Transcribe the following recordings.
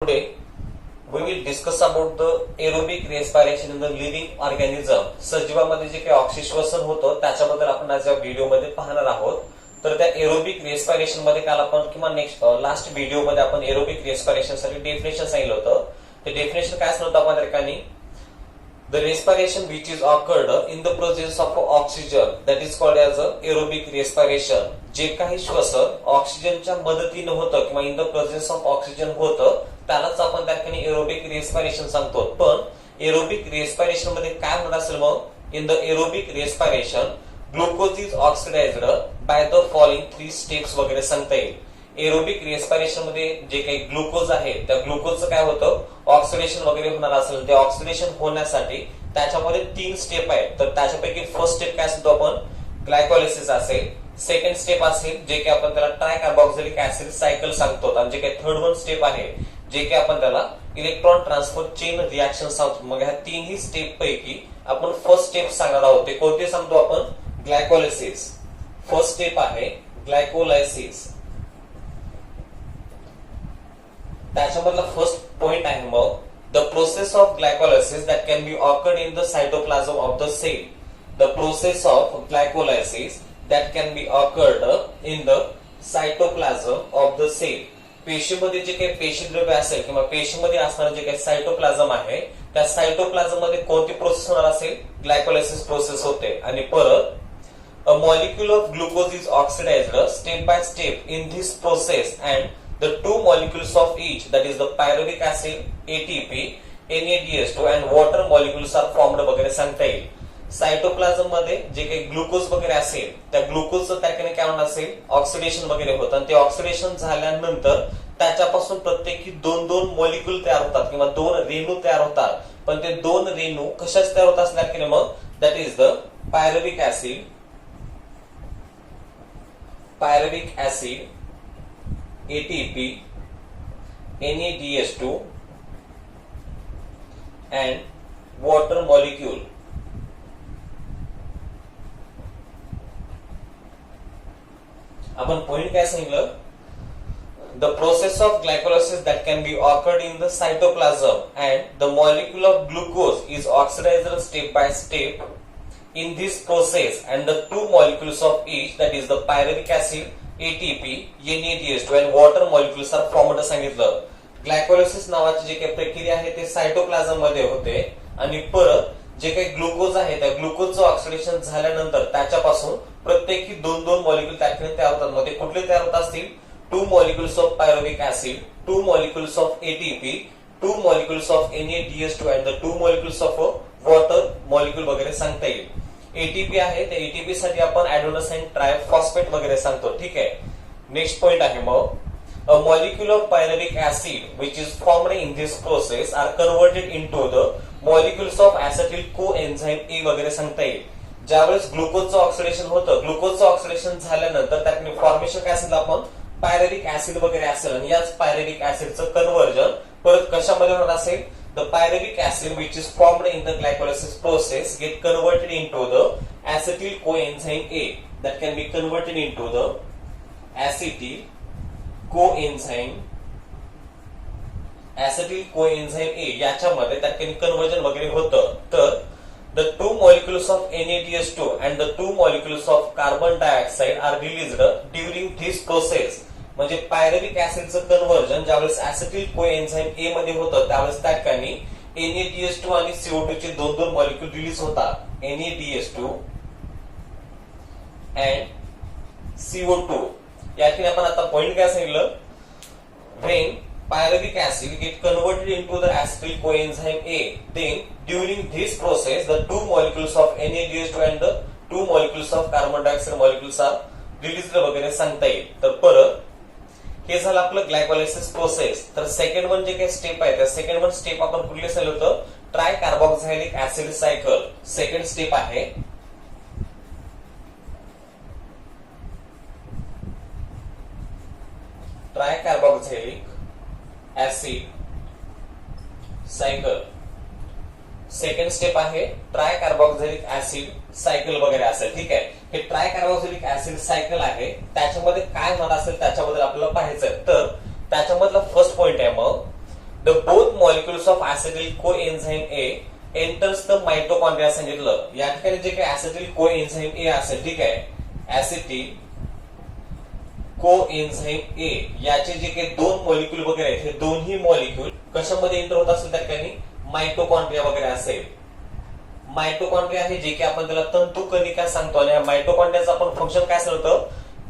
Today we will discuss about the aerobic respiration in the living organism. सजीवामध्ये जे काही ऑक्सिश्वसन होतं त्याच्याबद्दल आपण आज या व्हिडिओमध्ये पाहणार आहोत. तर त्या एरोबिक रेस्पिरेशन मध्ये काल आपण किंवा लास्ट व्हिडिओमध्ये आपण एरोबिक रेस्पिरेशन साठी डेफिनेशन सांगितलं होतं. ते डेफिनेशन काय सांगत आपण त्या ठिकाणी the respiration which is occurred in the presence of oxygen that is called as a aerobic respiration. जे काही श्वसन ऑक्सिजनच्या मदतीने होतं किंवा in the presence of oxygen होतं त्यालाच आपण त्या ठिकाणी एरोबिक रेस्पिरेशन सांगतो. पण एरोबिक रेस्पिरेशन मध्ये काय होणार असेल मग? In the aerobic respiration glucose is oxidised by the following 3 steps वगैरे सांगता येईल. एरोबिक रेस्पिरेशन मध्ये जे काही ग्लुकोज आहे त्या ग्लुकोजचं काय होतं ऑक्सिडेशन वगैरे होणार असेल. ते ऑक्सिडेशन होण्यासाठी त्याच्यामध्ये 3 स्टेप आहेत. तर त्याच्यापैकी फर्स्ट स्टेप काय असतो आपण ग्लायकोलिसिस असेल. सेकंड स्टेप असेल जे की आपण त्याला ट्रायकार्बॉक्झिलिक ऍसिड सायकल सांगतो. आणि जे काही थर्ड वन स्टेप आहे जे की आपण त्याला इलेक्ट्रॉन ट्रान्सफर चेन रिएक्शन सांगतो. मग ह्या तिन्ही स्टेप पैकी आपण फर्स्ट स्टेप सांगणार आहोत. ते कोणते सांगतो आपण? ग्लायकोलिसिस. फर्स्ट स्टेप आहे ग्लायकोलायसिस. त्याच्यामधला फर्स्ट पॉइंट आहे मग the process of glycolysis that can be occurred in the cytoplasm of the cell. The process of glycolysis that can be occurred in the cytoplasm of the cell. पेशीमध्ये जे काही पेशीद्रव्य असेल किंवा पेशीमध्ये असणारे जे काही सायटोप्लाझम आहे त्या सायटोप्लाझम मध्ये कोणती प्रोसेस होणार असेल? ग्लायकोलायसिस प्रोसेस होते. आणि परत a molecule of glucose is oxidised step by step in this process and the two molecules of each, that is the pyruvic acid ATP, NADH2 and water molecules are formed वगैरे सांगता येईल. Cytoplasm मध्ये जे काही glucose वगैरे असेल त्या ग्लुकोजचं त्या ठिकाणी काय होणार असेल? ऑक्सिडेशन वगैरे होतं. आणि ते ऑक्सिडेशन झाल्यानंतर त्याच्यापासून प्रत्येकी 2 मॉलिक्यूल तयार होतात किंवा 2 रेणू तयार होतात. पण ते 2 रेणू कशाच तयार होत असणार की मग that is the pyruvic acid ATP, NADH2 and water molecule. आपण पॉइंट काय सांगितलं? The process of glycolysis that can be occurred in the cytoplasm and the molecule of glucose is oxidised step by step in this process and the 2 molecules of each, that is the pyruvic acid ATP, NADH2 and water molecules are formed सांगितलं. Glycolysis नावाची जी काही प्रक्रिया आहे ते cytoplasm मध्ये होते. आणि परत जे काही ग्लुकोज आहे त्या ग्लुकोजचं ऑक्सिडेशन झाल्यानंतर त्याच्यापासून प्रत्येकी 2 मॉलिक्यूल त्या ठिकाणी तयार होतात. मध्ये कुठले तयार होत असतील? 2 molecules of pyruvic acid, 2 molecules of ATP, 2 molecules of NADH2 and the 2 molecules of water molecule वगैरे सांगता येईल. एटीपी आहे त्या एटीपी साठी आपण ॲडेनोसाइन ट्रायफॉस्फेट वगैरे सांगतो. ठीक आहे. नेक्स्ट पॉइंट आहे मग a molecule of pyruvic acid which is formed in this process are converted into the molecules of acetyl coenzyme A वगैरे सांगता येईल. ज्यावेळेस ग्लुकोजचं ऑक्सिडेशन होतं ग्लुकोजचं ऑक्सिडेशन झाल्यानंतर त्यातून फॉर्मेशन काय असेल आपण pyruvic acid वगैरे असेल. आणि याच pyruvic acidचं कन्व्हर्जन परत कशामध्ये होणार असेल? The pyruvic acid which is formed in the glycolysis process get converted into the acetyl coenzyme A, that can be converted into the acetyl coenzyme A. याच्यामध्ये त्या ठिकाणी कन्व्हर्जन वगैरे होतं. तर the 2 molecules of NADH2 and the 2 molecules of carbon dioxide are released during this process. म्हणजे pyruvic ऍसिडचं conversion ज्यावेळेस ऍसिटिल coenzyme ए मध्ये होतं त्यावेळेस त्या ठिकाणी NADH2 आणि CO2 चे 2 मॉलिक्यूल रिलीज होतात. NADH2 and CO2. या ठिकाणी आपण आता पॉइंट काय सांगितलं? when pyruvic acid get converted into the acetyl coenzyme A, then during this process the 2 molecules of NADH2 and the 2 molecules of carbon dioxide molecules are released वगैरे सांगता येईल. तर परत हे झालं आपलं ग्लायकोलायसिस प्रोसेस. तर सेकंड वन जे काही स्टेप आहे त्या सेकंड वन स्टेप आपण कुठले सांगितलं होतं? ट्रायकार्बॉक्झिलिक ऍसिड सायकल. सेकंड स्टेप आहे ट्रायकार्बॉक्झिलिक ऍसिड सायकल. सेकंड स्टेप आहे ट्रायकार्बॉक्झिलिक ऍसिड सायकल वगैरे असेल. ठीक आहे. हे ट्रायकार्बॉक्झिलिक ऍसिड सायकल आहे त्याच्यामध्ये काय होणार असेल त्याच्याबद्दल आपल्याला पाहायचं आहे. तर त्याच्यामधला फर्स्ट पॉइंट आहे मग molecules of acetyl coenzyme A enters the mitochondria सांगितलं. या ठिकाणी जे काही ऍसिटिल कोएन्झाइम ए असेल, ठीक आहे, ऍसिटिल कोएन्झाइम ए याचे जे काही दोन मॉलिक्यूल वगैरे आहेत, हे दोन्ही मॉलिक्यूल कशामध्ये एंटर होत असेल, त्या ठिकाणी माइटोकॉन्ड्रिया वगैरे असेल. माइटोकॉन्ड्रिया आहे जे की आपण त्याला तंतू कणिका सांगतो आणि माइटोकॉन्ड्रियाचं आपण फंक्शन काय सांगतो,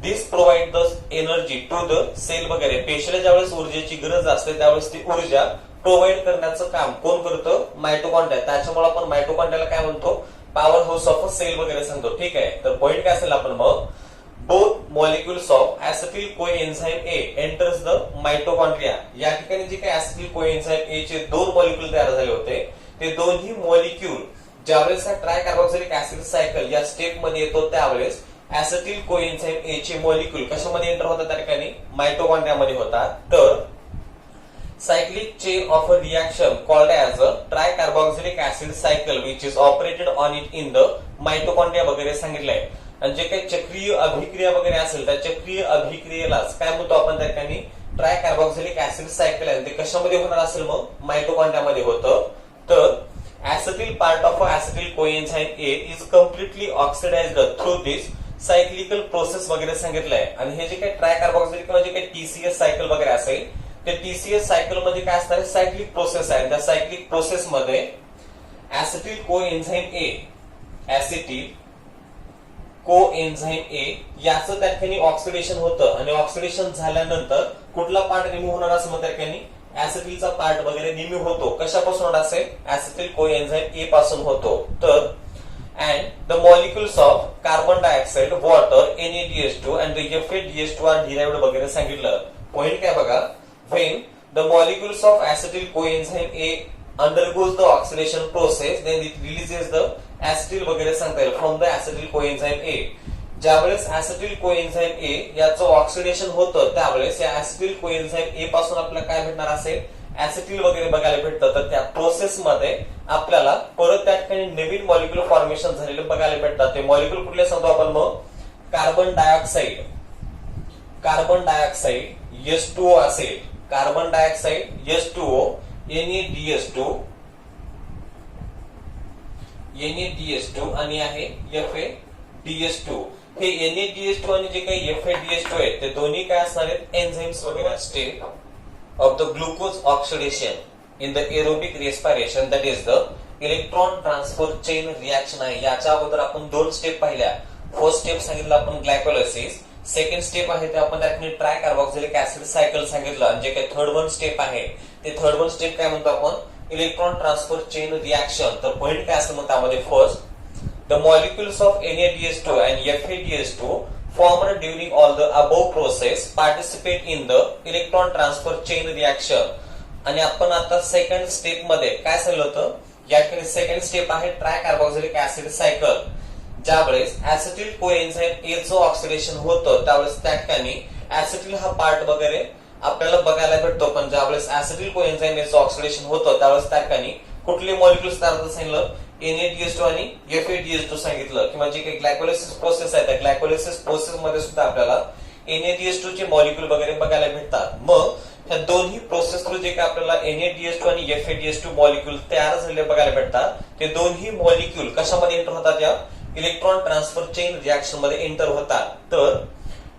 this provide the energy to the cell वगैरे. पेशीला ज्यावेळेस ऊर्जेची गरज असते त्यावेळेस ती ऊर्जा प्रोव्हाइड करण्याचं काम कोण करतं, माइटोकॉन्ड्रिया. त्याच्यामुळे आपण माइटोकॉन्ड्रियाला काय म्हणतो, power house of a cell वगैरे सांगतो. ठीक आहे, तर पॉइंट काय असेल आपण मग, both molecules of acetyl coenzyme A enters the mitochondria. या ठिकाणी जे काही ऍसिटिल कोएन्झाइम ए चे दोन मॉलिक्यूल तयार झाले होते, ते दोन्ही मॉलिक्यूल ज्यावेळेस हा ट्रायकार्बोक्सिलिक ऍसिड सायकल या स्टेप मध्ये येतो त्यावेळेस ऍसिटिल कोएन्झाइम ए चे मॉलिक्यूल कशामध्ये एंटर होतात, त्या ठिकाणी माइटोकॉन्ड्रिया मध्ये होतात. तर cyclic chain of a reaction called as a tricarboxylic acid cycle which is operated on it in the mitochondria वगैरे सांगितलंय. आणि जे काही चक्रीय अभिक्रिया वगैरे असेल त्या चक्रीय अभिक्रियेलाच काय म्हणतो आपण, त्या ठिकाणी ट्रायकार्बोक्सिलिक ऍसिड सायकल आहे, ते कशामध्ये होणार असेल, मग माइटोकॉन्ड्रिया मध्ये होतं. तर acetyl part of acetyl coenzyme A is completely oxidized through this cyclical process वगैरे सांगितलंय. आणि हे जे काही ट्रायकार्बोक्सिलिक किंवा जे काही टीसीएस सायकल वगैरे असेल, ते टीसीएस सायकल मध्ये काय असणार, सायक्लिक प्रोसेस आहे. त्या सायक्लिक प्रोसेस मध्ये acetyl coenzyme A, acetyl coenzyme A याचं त्या ठिकाणी ऑक्सिडेशन होतं आणि ऑक्सिडेशन झाल्यानंतर कुठला पार्ट रिमूव्ह होणार असेल, मग त्या ठिकाणी ऍसिटिलचा पार्ट वगैरे रिमूव्ह होतो. कशापासून होणार असेल, ऍसिटिल कोएन्झाइम ए पासून होतो. तर and the molecules of carbon dioxide, water, NaDH2 and the FADH2 are derived वगैरे सांगितलं. पॉइंट काय बघा, when the molecules of acetyl coenzyme A undergoes the oxidation process then it releases the acetyl वगैरे सांगता येईल from the acetyl coenzyme A. ज्यावेळेस ऍसिटिल coenzyme ए याचं oxidation होतं त्यावेळेस या ऍसिटिल कोएन्झाइम ए पासून आपल्याला काय भेटणार असेल, ऍसिटिल वगैरे बघायला भेटतं. तर त्या प्रोसेस मध्ये आपल्याला परत त्या ठिकाणी नवीन मॉलिक्युल फॉर्मेशन झालेले बघायला भेटतात. ते मॉलिक्युल कुठले सांगतो आपण मग, carbon dioxide, carbon dioxide H2O असेल, carbon dioxide H2O, NaDH2, NaDH2 आणि आहे FADH2. हे NaDH2 आणि जे काही FADH2 आहेत ते दोन्ही काय असणार आहेत, एन्झाइम्स वगैरे. Step of the glucose oxidation in the aerobic respiration that is the electron transfer chain reaction आहे. याच्या अगोदर आपण दोन स्टेप पाहिल्या. फर्स्ट स्टेप सांगितलं आपण ग्लायकोलायसिस, सेकंड स्टेप आहे ते आपण त्यात ट्रायकार्बोक्सिलिक ऍसिड सायकल सांगितलं. आणि जे काही थर्ड वन स्टेप आहे ते थर्ड वन स्टेप काय म्हणतो आपण, इलेक्ट्रॉन ट्रान्सफर चेन रिएक्शन. तर पॉइंट काय असतं मग त्यामध्ये, first the molecules of NaDH2 and FADH2 formed during all the above process participate in the electron transfer chain reaction. आणि आपण आता सेकंड स्टेप मध्ये काय सांगितलं होतं, या ठिकाणी सेकंड स्टेप आहे ट्रायकार्बोक्सिलिक ऍसिड सायकल. ज्यावेळेस ऍसिटिल कोएन्झाइम ए चं ऑक्सिडेशन होतं त्यावेळेस त्या ठिकाणी ऍसिटिल हा पार्ट वगैरे आपल्याला बघायला भेटतो. पण ज्यावेळेस ऍसिटिल कोएन्झाइम ए चं ऑक्सिडेशन होतं त्यावेळेस त्या ठिकाणी कुठले मॉलिक्युल्स तयार होतात सांगितलं, NaDH2 आणि FADH2 सांगितलं. किंवा जी काही ग्लायकोलायसिस प्रोसेस आहे त्या ग्लायकोलायसिस प्रोसेस मध्ये सुद्धा आपल्याला NaDH2 चे मॉलिक्युल वगैरे बघायला भेटतात. मग ह्या दोन्ही प्रोसेस थ्रू जे काही आपल्याला NaDH2 आणि FADH2 मॉलिक्युल तयार झालेले बघायला भेटतात, ते दोन्ही मॉलिक्युल कशामध्ये एंटर होतात, या इलेक्ट्रॉन ट्रान्सफर चेन रिएक्शन मध्ये एंटर होतात. तर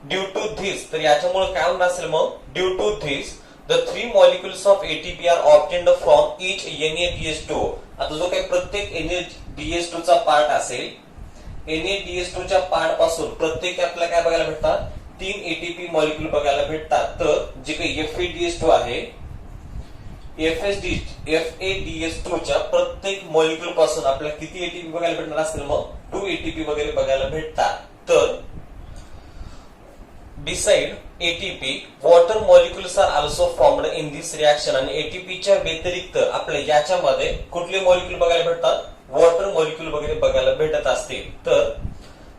ड्यू टू धिस, तर याच्यामुळे काय होणार असेल मग, due to this the three molecules of ATP are obtained from each NaDH2. आता जो काही प्रत्येक NaDH2 चा पार्ट असेल, NaDH2 च्या पार्ट पासून प्रत्येक आपल्याला काय बघायला भेटतात, 3 ATP मॉलिक्युल बघायला भेटतात. तर जे काही FADH2 आहे, FADH2 च्या प्रत्येक मॉलिक्युल पासून आपल्याला किती ATP बघायला भेटणार असेल, मग 2 ATP वगैरे बघायला भेटतात. तर beside ATP, water molecules are also formed in this reaction. आणि ATP च्या व्यतिरिक्त आपल्या याच्यामध्ये कुठले मॉलिक्युल बघायला भेटतात, वॉटर मॉलिक्युल वगैरे बघायला भेटत असतील. तर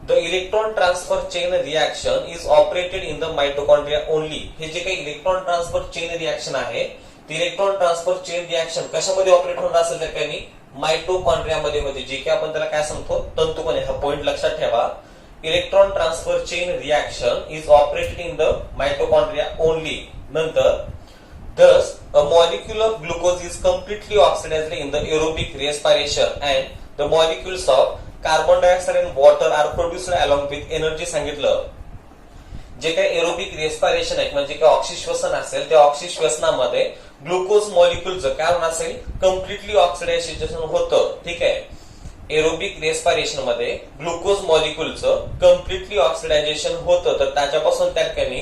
the electron transfer chain reaction is operated in the mitochondria only. हे जे काही इलेक्ट्रॉन ट्रान्सफर चेन रिएक्शन आहे, ते इलेक्ट्रॉन ट्रान्सफर चेन रिएक्शन कशामध्ये ऑपरेट होणार असेल, त्या ठिकाणी माइटोकॉन्ड्रिया मध्ये होते. जे की आपण त्याला काय सांगतो, तंतुमय. हा पॉइंट लक्षात ठेवा. Electron transfer chain reaction is operated in the mitochondria only. नंतर Thus, a molecule of glucose is completely oxidized in the aerobic respiration and the molecules of carbon dioxide and water are produced along with energy सांगितलं. जे काही aerobic respiration आहे म्हणजे काय ऑक्सिश्वसन असेल त्या ऑक्सिश्वसनामध्ये glucose मॉलिक्यूलचं काय होणार असेल कम्प्लिटली ऑक्सिडायझेशन होतं. ठीक आहे. एरोबिक रेस्पिरेशन मध्ये ग्लुकोज मॉलिक्यूलचं कम्प्लिटली ऑक्सिडायझेशन होतं तर त्याच्यापासून त्या ठिकाणी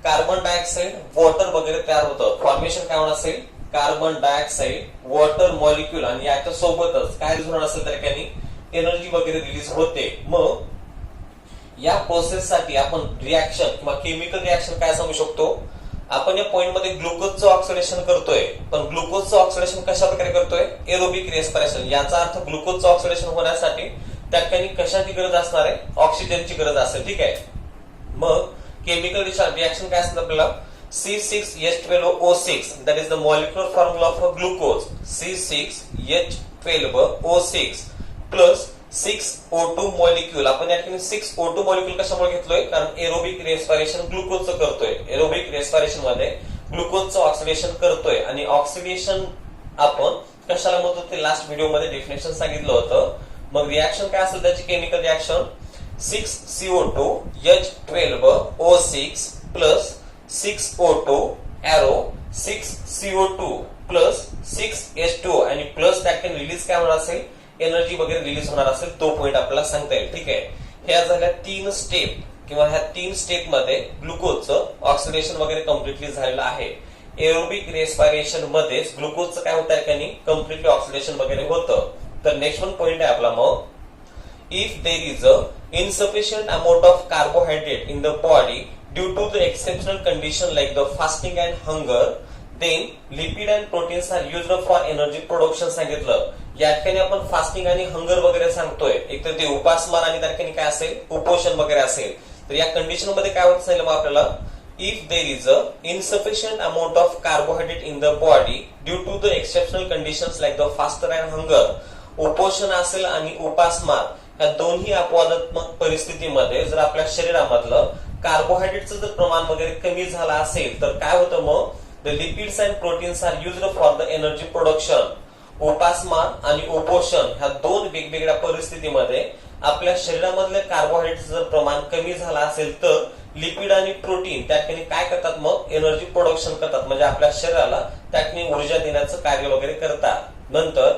कार्बन डायऑक्साइड वॉटर वगैरे तयार होतं. फॉर्मेशन काय होणार असेल कार्बन डायऑक्साइड वॉटर मॉलिक्यूल आणि याच्या सोबतच काय होणार असेल त्या ठिकाणी एनर्जी वगैरे रिलीज होते. मग या प्रोसेस साठी आपण रिएक्शन किंवा केमिकल रिएक्शन काय सांगू शकतो. आपण या पॉइंट मध्ये ग्लुकोजचं ऑक्सिडेशन करतोय पण ग्लुकोजचं ऑक्सिडेशन कशा प्रकारे करतोय एरोबिक रेस्पिरेशन. याचा अर्थ ग्लुकोजचं ऑक्सिडेशन होण्यासाठी त्या ठिकाणी कशाची गरज असणार आहे ऑक्सिजनची गरज असेल. ठीक आहे. मग केमिकल रिएक्शन काय असणार आपल्याला C6H12O6 that is the molecular formula of glucose C6H12O6 plus 6O2 molecule. आपण या ठिकाणी 6O2 मॉलिक्यूल कशामुळे घेतलोय कारण एरोबिक रेस्पिरेशन ग्लुकोजचं करतोय. एरोबिक रेस्पिरेशन मध्ये ग्लुकोजचं ऑक्सिडेशन करतोय आणि ऑक्सिडेशन आपण कशाला म्हणतो ते लास्ट व्हिडिओ मध्ये डेफिनेशन सांगितलं होतं. मग रिएक्शन काय असेल त्याची chemical reaction 6CO2H12O6 plus 6O2 arrow 6CO2 plus 6H2 आणि प्लस त्या ठिकाणी रिलीज काय होणार असेल एनर्जी वगैरे रिलीज होणार असेल तो पॉइंट आपल्याला सांगता येईल. ठीक आहे. ह्या झाल्या 3 स्टेप किंवा ह्या 3 स्टेप मध्ये ग्लुकोजचं ऑक्सिडेशन वगैरे कम्प्लिटली झालेलं आहे. एरोबिक रेस्पिरेशन मध्ये ग्लुकोजचं काय होतं ठिकाणी कम्प्लिटली ऑक्सिडेशन वगैरे होतं. तर नेक्स्ट वन पॉइंट आहे आपला मग if there is a insufficient amount of carbohydrate in the body due to the exceptional condition like the fasting and hunger then lipid and proteins are used for energy production सांगितलं. या ठिकाणी आपण fasting आणि hunger वगैरे सांगतोय एक तर ते उपासमार आणि त्या ठिकाणी काय असेल उपोषण वगैरे असेल. तर या कंडिशन मध्ये काय होत सांगितलं मग आपल्याला if there is a insufficient amount of carbohydrate in the body due to the exceptional conditions like the faster and hunger उपोषण असेल आणि उपासमार या दोन्ही अपवादात्मक परिस्थितीमध्ये जर आपल्या शरीरामधलं कार्बोहायड्रेटचं जर प्रमाण वगैरे कमी झालं असेल तर काय होतं मग the lipids and proteins are used for the energy production. उपासमार आणि उपोषण ह्या दोन वेगवेगळ्या परिस्थितीमध्ये आपल्या शरीरामधले कार्बोहायड्रेटचं जर प्रमाण कमी झालं असेल तर लिपिड आणि प्रोटीन त्या ठिकाणी काय करतात मग एनर्जी प्रोडक्शन करतात म्हणजे आपल्या शरीराला त्या ठिकाणी ऊर्जा देण्याचं कार्य वगैरे करतात. नंतर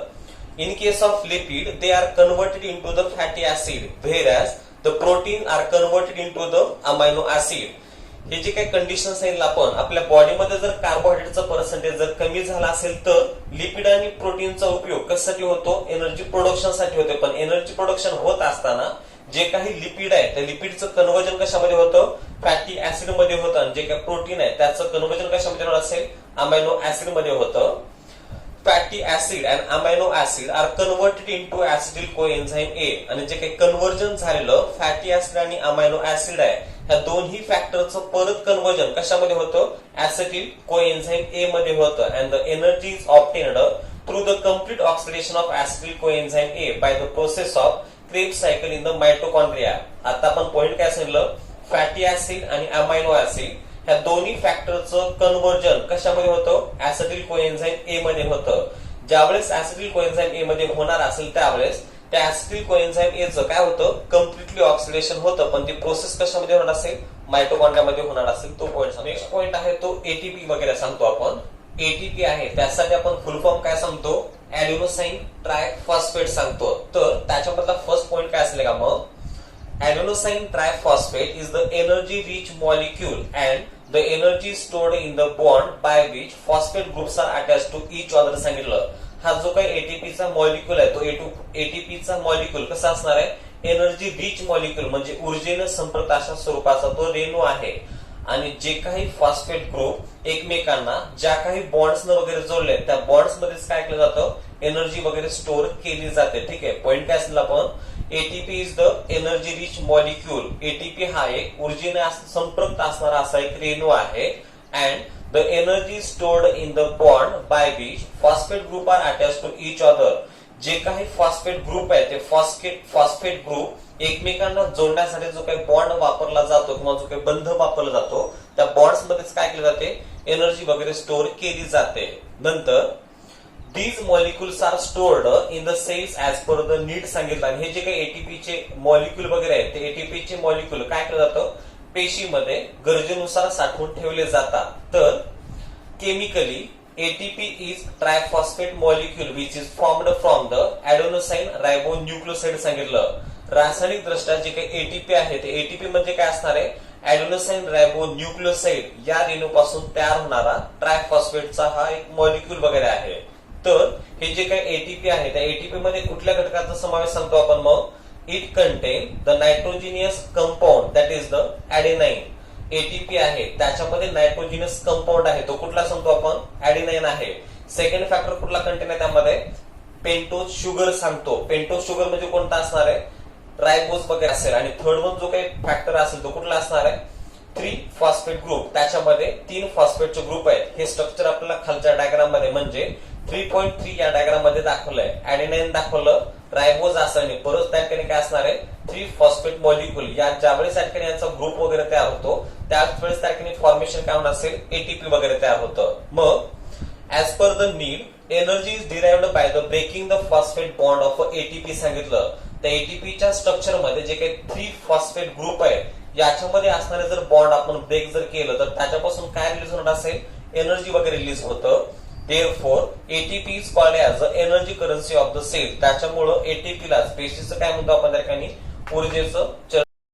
in case of lipid they are converted into the fatty acid whereas the protein are converted into the amino acid. हे जे काही कंडिशन सांगितलं आपण आपल्या बॉडीमध्ये जर कार्बोहायड्रेटचा पर्सेंटेज जर कमी झाला असेल तर लिपिड आणि प्रोटीनचा उपयोग कशासाठी होतो एनर्जी प्रोडक्शन साठी होते. पण एनर्जी प्रोडक्शन होत असताना जे काही लिपिड आहे त्या लिपिडचं कन्व्हर्जन कशामध्ये होतं फॅटी ऍसिड मध्ये होतं आणि जे काही प्रोटीन आहे त्याचं कन्व्हर्जन कशामध्ये होणार असेल अमायनो ऍसिड मध्ये होतं. Fatty acid and amino acid are converted into acetyl coenzyme A आणि जे काही कन्व्हर्जन झालेलं फॅटी ऍसिड आणि अमायनो ऍसिड आहे ह्या दोन्ही फॅक्टरचं परत कन्व्हर्जन कशामध्ये होतं acetyl coenzyme A मध्ये होतं and the energy is obtained through the complete oxidation of acetyl coenzyme A by the process of Krebs cycle in the mitochondria. आता आपण पॉइंट काय सांगितलं फॅटी ऍसिड आणि अमायनो ऍसिड ह्या दोन्ही फॅक्टरचं कन्व्हर्जन कशामध्ये होतं ऍसिटिल कोएन्झाइम ए मध्ये होतं. ज्यावेळेस ऍसिटिल कोएन्झाइम ए मध्ये होणार असेल त्यावेळेस त्या ऍसिटिल कोएन्झाइम ए चं काय होतं कम्प्लिटली ऑक्सिडेशन होतं पण ती प्रोसेस कशामध्ये होणार असेल मायटोकॉन्ड्रियामध्ये होणार असेल तो पॉइंट. नेक्स्ट पॉइंट आहे तो एटीपी वगैरे सांगतो आपण. एटीपी आहे त्यासाठी आपण फुल फॉर्म काय सांगतो ॲडेनोसाइन ट्रायफॉस्फेट सांगतो. तर त्याच्यामधला फर्स्ट पॉइंट काय असेल का मग adenosine triphosphate is the energy rich molecule and the energy stored in the bond by which phosphate groups are attached to each other सांगितलं. हा जो काही एटीपी चा मॉलिक्यूल आहे तो एटीपी चा मॉलिक्यूल कसा असणार आहे एनर्जी रिच मॉलिक्यूल म्हणजे ऊर्जेने संपृक्त अशा स्वरूपाचा तो रेणू आहे आणि जे काही फॉस्फेट ग्रुप एकमेकांना ज्या काही बॉन्ड्स वगैरे जोडले त्या बॉन्ड्स मध्येच काय केलं जातं एनर्जी वगैरे स्टोअर केली जाते. ठीक आहे. पॉइंट काय असेल आपण ATP is the energy rich molecule. ATP हा एक ऊर्जेने संपृक्त असणारा असा एक रेणू आहे and the energy stored in the bond by which phosphate group are attach to each other. जे काही फॉस्फेट ग्रुप आहे ते फॉस्फेट ग्रुप एकमेकांना जोडण्यासाठी जो काही बॉन्ड वापरला जातो किंवा जो काही बंध वापरला जातो त्या बॉन्ड्स मध्येच काय केले जाते एनर्जी वगैरे स्टोअर केली जाते. नंतर these molecules are stored in the cells as per the need सांगितलं. आणि हे जे काही एटीपीचे मॉलिक्यूल वगैरे आहेत ते एटीपीचे मॉलिक्यूल काय केलं जातं, पेशीमध्ये गरजेनुसार साठवून ठेवले जातात. तर chemically ATP is triphosphate molecule which is formed from the adenosine ribonucleoside सांगितलं. रासायनिक दृष्ट्या जे काही एटीपी आहे ते एटीपी म्हणजे काय असणार आहे, ऍडेनोसाइन रायबोन्यूक्लियोसाइड या रेणूपासून तयार होणारा ट्रायफॉस्फेटचा हा एक मॉलिक्यूल वगैरे आहे. तर हे जे काही एटीपी आहे त्या एटीपी मध्ये कुठल्या घटकाचा समावेश सांगतो आपण मग, it contain the nitrogenous compound that is the adenine. ATP आहे त्याच्यामध्ये नायट्रोजिनियस कंपाऊंड आहे तो कुठला सांगतो आपण, ऍडेनाइन आहे. सेकंड फॅक्टर कुठला कंटेन आहे त्यामध्ये, पेंटोज शुगर सांगतो. पेंटोज शुगर म्हणजे कोणता असणार आहे, रायबोज वगैरे असेल. आणि थर्ड वन जो काही फॅक्टर असेल तो कुठला असणार आहे, 3 फॉस्फेट ग्रुप. त्याच्यामध्ये 3 फॉस्फेटचे ग्रुप आहेत. हे स्ट्रक्चर आपल्याला खालच्या डायग्राम मध्ये म्हणजे 3.3 या डायग्राम मध्ये दाखवलंय. ऍडेनाइन दाखवलं, रायबोज असं परत त्या ठिकाणी काय असणार आहे, 3 फॉस्फेट मॉलिक्यूल. या ज्यावेळेस त्या ठिकाणी यांचा ग्रुप वगैरे तयार होतो त्याच वेळेस त्या ठिकाणी फॉर्मेशन काय होणार असेल, एटीपी वगैरे तयार होतं. मग as per the need energy is derived by the breaking the phosphate bond of ATP सांगितलं. त्या एटीपीच्या स्ट्रक्चर मध्ये जे काही 3 फॉस्फेट ग्रुप आहे याच्यामध्ये असणारे जर बॉन्ड आपण ब्रेक जर केलं तर त्याच्यापासून काय रिलीज होणार असेल, एनर्जी वगैरे रिलीज होतं. Therefore, ATP is called as the energy currency of the cell. त्याच्यामुळं एटीपीला पेशीचं काय म्हणतो आपण त्या ठिकाणी, ऊर्जेचं